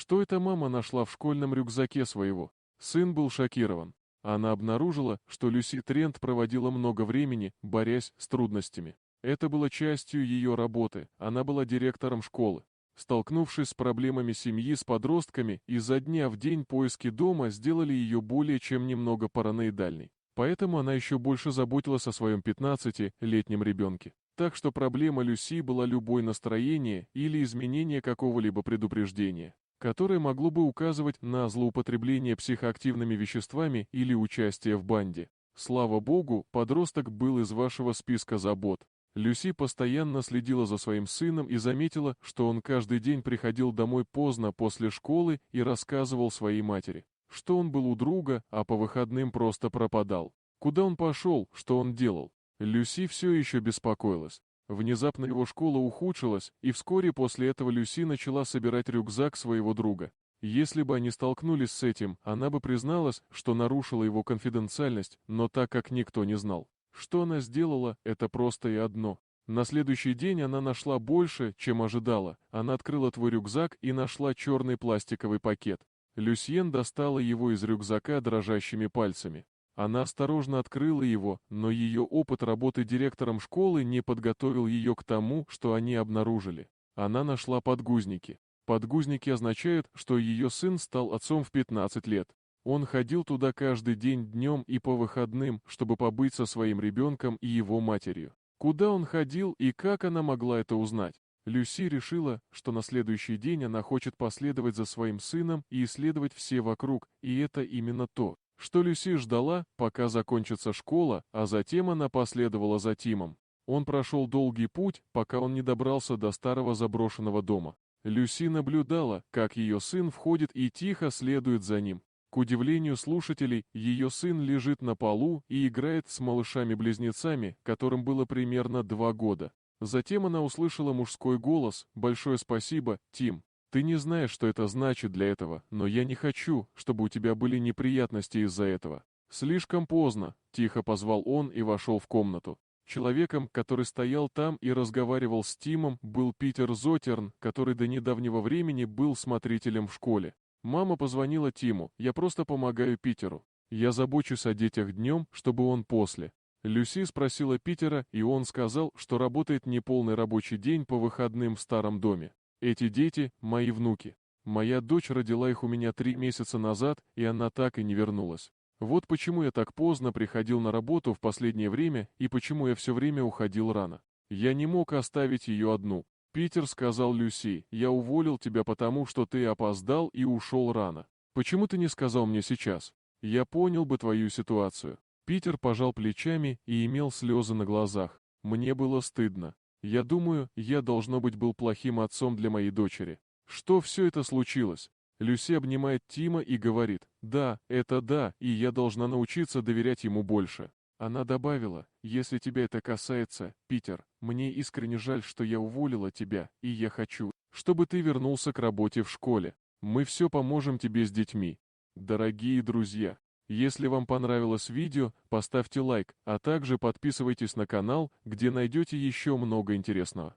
Что эта мама нашла в школьном рюкзаке своего? Сын был шокирован. Она обнаружила, что Люси Трент проводила много времени, борясь с трудностями. Это было частью ее работы, она была директором школы. Столкнувшись с проблемами семьи с подростками, изо дня в день поиски дома сделали ее более чем немного параноидальной. Поэтому она еще больше заботилась о своем 15-летнем ребенке. Так что проблема Люси была любое настроение или изменение какого-либо предупреждения, которое могло бы указывать на злоупотребление психоактивными веществами или участие в банде. Слава богу, подросток был из вашего списка забот. Люси постоянно следила за своим сыном и заметила, что он каждый день приходил домой поздно после школы и рассказывал своей матери, что он был у друга, а по выходным просто пропадал. Куда он пошел, что он делал? Люси все еще беспокоилась. Внезапно его школа ухудшилась, и вскоре после этого Люси начала собирать рюкзак своего друга. Если бы они столкнулись с этим, она бы призналась, что нарушила его конфиденциальность, но так как никто не знал, что она сделала, это просто и одно. На следующий день она нашла больше, чем ожидала. Она открыла твой рюкзак и нашла черный пластиковый пакет. Люсьен достала его из рюкзака дрожащими пальцами. Она осторожно открыла его, но ее опыт работы директором школы не подготовил ее к тому, что они обнаружили. Она нашла подгузники. Подгузники означают, что ее сын стал отцом в 15 лет. Он ходил туда каждый день днем и по выходным, чтобы побыть со своим ребенком и его матерью. Куда он ходил и как она могла это узнать? Люси решила, что на следующий день она хочет последовать за своим сыном и исследовать все вокруг, и это именно то, что Люси ждала, пока закончится школа, а затем она последовала за Тимом. Он прошел долгий путь, пока он не добрался до старого заброшенного дома. Люси наблюдала, как ее сын входит и тихо следует за ним. К удивлению слушателей, ее сын лежит на полу и играет с малышами-близнецами, которым было примерно 2 года. Затем она услышала мужской голос: «Большое спасибо, Тим. Ты не знаешь, что это значит для этого, но я не хочу, чтобы у тебя были неприятности из-за этого». «Слишком поздно», — тихо позвал он и вошел в комнату. Человеком, который стоял там и разговаривал с Тимом, был Питер Зотерн, который до недавнего времени был смотрителем в школе. Мама позвонила Тиму: «Я просто помогаю Питеру. Я забочусь о детях днем, чтобы он после». Люси спросила Питера, и он сказал, что работает неполный рабочий день по выходным в старом доме. «Эти дети — мои внуки. Моя дочь родила их у меня 3 месяца назад, и она так и не вернулась. Вот почему я так поздно приходил на работу в последнее время и почему я все время уходил рано. Я не мог оставить ее одну». Питер сказал Люси: «Я уволил тебя потому, что ты опоздал и ушел рано. Почему ты не сказал мне сейчас? Я понял бы твою ситуацию». Питер пожал плечами и имел слезы на глазах. «Мне было стыдно. Я думаю, я, должно быть, был плохим отцом для моей дочери. Что все это случилось?» Люси обнимает Тима и говорит: «Да, это да, и я должна научиться доверять ему больше». Она добавила: «Если тебя это касается, Питер, мне искренне жаль, что я уволила тебя, и я хочу, чтобы ты вернулся к работе в школе. Мы все поможем тебе с детьми». Дорогие друзья, если вам понравилось видео, поставьте лайк, а также подписывайтесь на канал, где найдете еще много интересного.